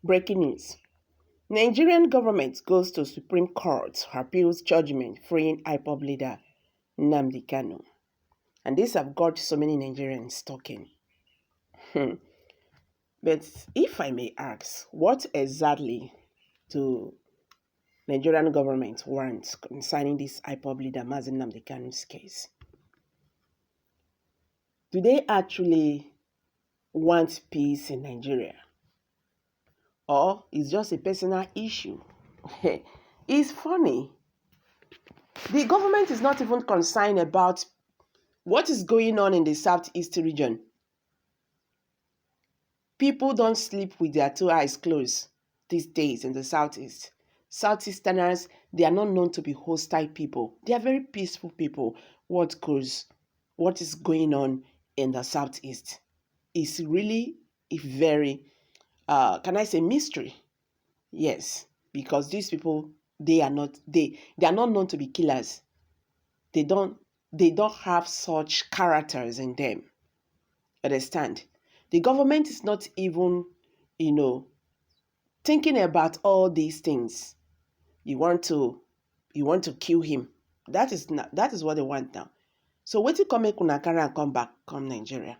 Breaking news. Nigerian government goes to Supreme Court, appeals judgment freeing IPOB leader Nnamdi Kanu. And this have got so many Nigerians talking. But if I may ask, what exactly do Nigerian government want concerning this IPOB leader Nnamdi Kanu's case? Do they actually want peace in Nigeria? Or it's just a personal issue? It's funny. The government is not even concerned about what is going on in the Southeast region. People don't sleep with their two eyes closed these days in the Southeast. Southeasterners, they are not known to be hostile people. They are very peaceful people. What is going on in the Southeast is really a very, can I say, mystery? Yes, because these people, they are not known to be killers. They don't have such characters in them. Understand? The government is not even, thinking about all these things. You want to kill him. That is what they want now. So wait till come make una carry and come back, come Nigeria.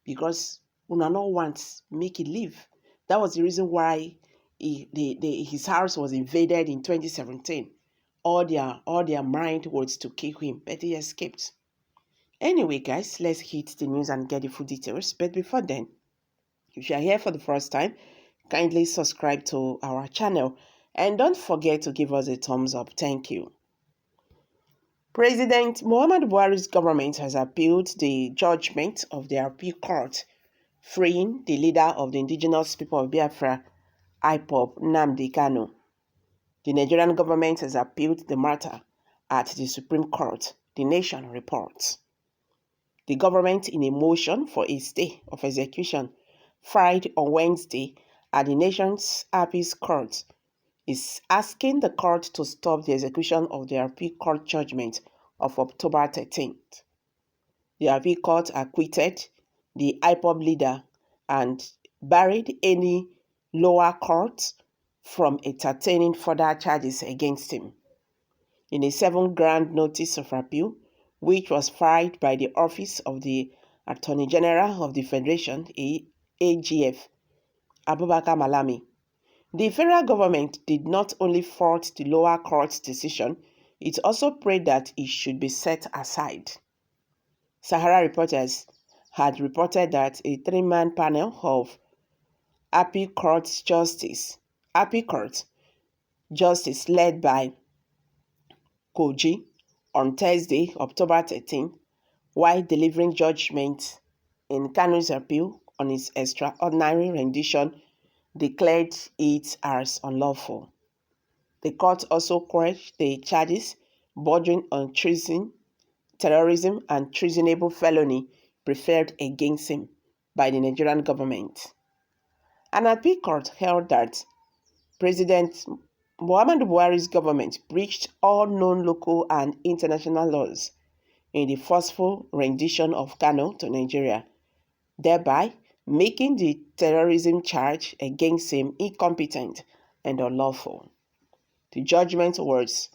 Because una no want make it leave. That was the reason why his house was invaded in 2017. All their mind was to kill him, but he escaped. Anyway, guys, let's hit the news and get the full details. But before then, if you are here for the first time, kindly subscribe to our channel and don't forget to give us a thumbs up. Thank you. President Muhammadu Buhari's government has appealed the judgment of the appeal court freeing the leader of the indigenous people of Biafra, IPOB, Nnamdi Kanu. The Nigerian government has appealed the matter at the Supreme Court, the Nation reports. The government, in a motion for a stay of execution filed on Wednesday at the nation's appeal court, is asking the court to stop the execution of the appeal court judgment of October 13th. The appeal court acquitted the IPOB leader and barred any lower court from entertaining further charges against him. In a 7-ground notice of appeal, which was filed by the Office of the Attorney General of the Federation, AGF, Abubakar Malami, the federal government did not only fault the lower court's decision, it also prayed that it should be set aside. Sahara reporters had reported that a 3-man panel of appeal court justice led by Koji on Thursday, October 13, while delivering judgment in Kanu's appeal on his extraordinary rendition, declared it as unlawful. The court also quashed the charges bordering on treason, terrorism, and treasonable felony preferred against him by the Nigerian government. An appeal court held that President Muhammadu Buhari's government breached all known local and international laws in the forceful rendition of Kanu to Nigeria, thereby making the terrorism charge against him incompetent and unlawful. The judgment was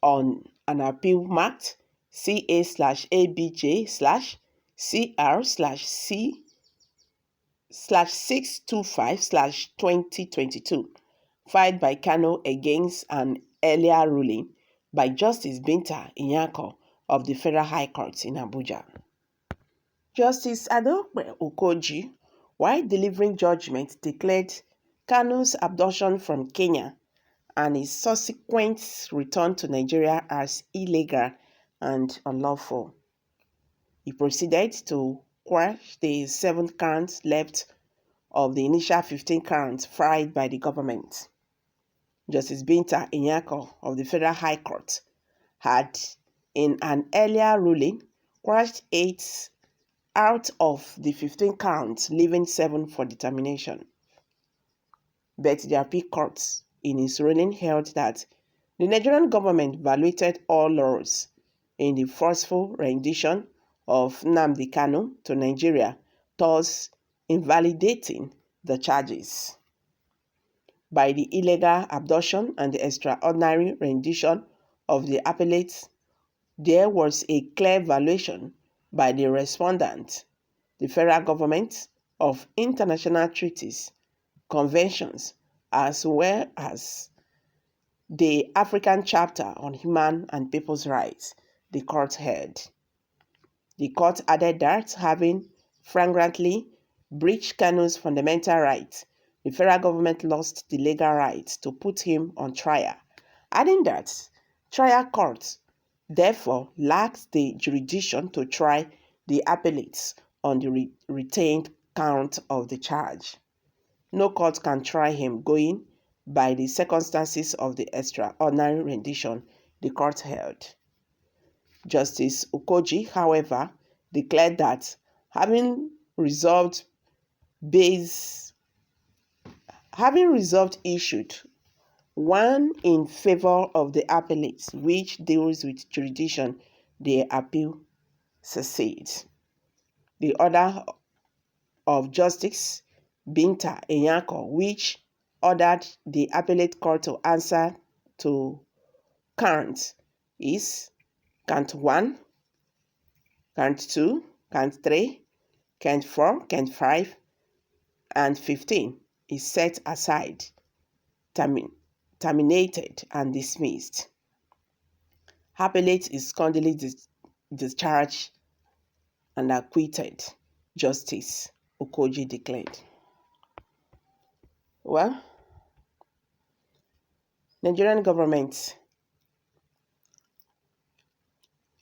on an appeal marked CA/ABJ/C/625/2022, filed by Kanu against an earlier ruling by Justice Binta Nyako of the Federal High Court in Abuja. Justice Adeokpe Okoji, while delivering judgment, declared Kanu's abduction from Kenya and his subsequent return to Nigeria as illegal and unlawful. He proceeded to quash the 7 counts left of the initial 15 counts filed by the government. Justice Binta Nyako of the Federal High Court had, in an earlier ruling, quashed 8 out of the 15 counts, leaving 7 for determination. But the appeal court, in its ruling, held that the Nigerian government violated all laws in the forceful rendition of Nnamdi Kanu to Nigeria, thus invalidating the charges. by the illegal abduction and the extraordinary rendition of the appellate, there was a clear violation by the respondent, the federal government, of international treaties, conventions, as well as the African Chapter on Human and People's Rights, the court held. The court added that, having flagrantly breached Kanu's fundamental rights, the federal government lost the legal right to put him on trial, adding that trial courts therefore lacks the jurisdiction to try the appellates on the retained count of the charge. No court can try him going by the circumstances of the extraordinary rendition the court held. Justice Okoji, however, declared that having resolved issued one in favor of the appellates, which deals with jurisdiction, the appeal succeeds. The order of Justice Binta Enyako, which ordered the appellate court to answer to counts, is count 1, count 2, count 3, count 4, count 5, and 15 is set aside, terminated, and dismissed. Appellate is condemned, discharged, and acquitted, Justice Okoji declared. Well, Nigerian government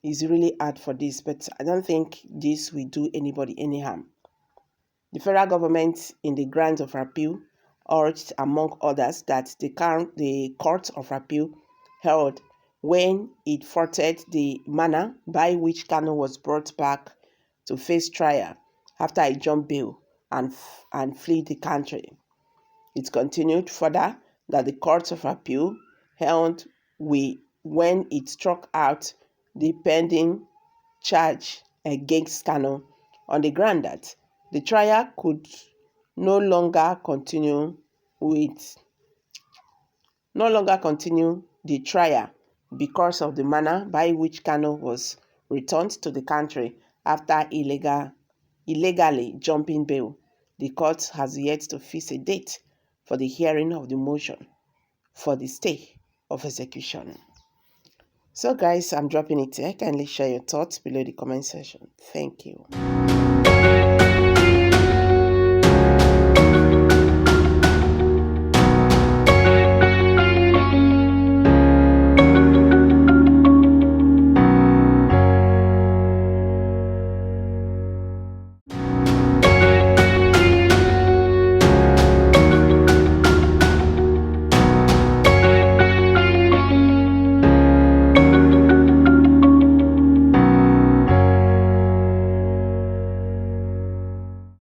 is really hard for this, but I don't think this will do anybody any harm. The federal government, in the grant of appeal, urged, among others, that the Court of Appeal held when it faulted the manner by which Kanu was brought back to face trial after he jumped bail and fled the country. It continued further that the Court of Appeal held when it struck out the pending charge against Kanu on the ground that the trial could no longer continue the trial because of the manner by which Kanu was returned to the country after illegally jumping bail. The court has yet to fix a date for the hearing of the motion for the stay of execution. So guys, I'm dropping it here. Kindly share your thoughts below the comment section. Thank you.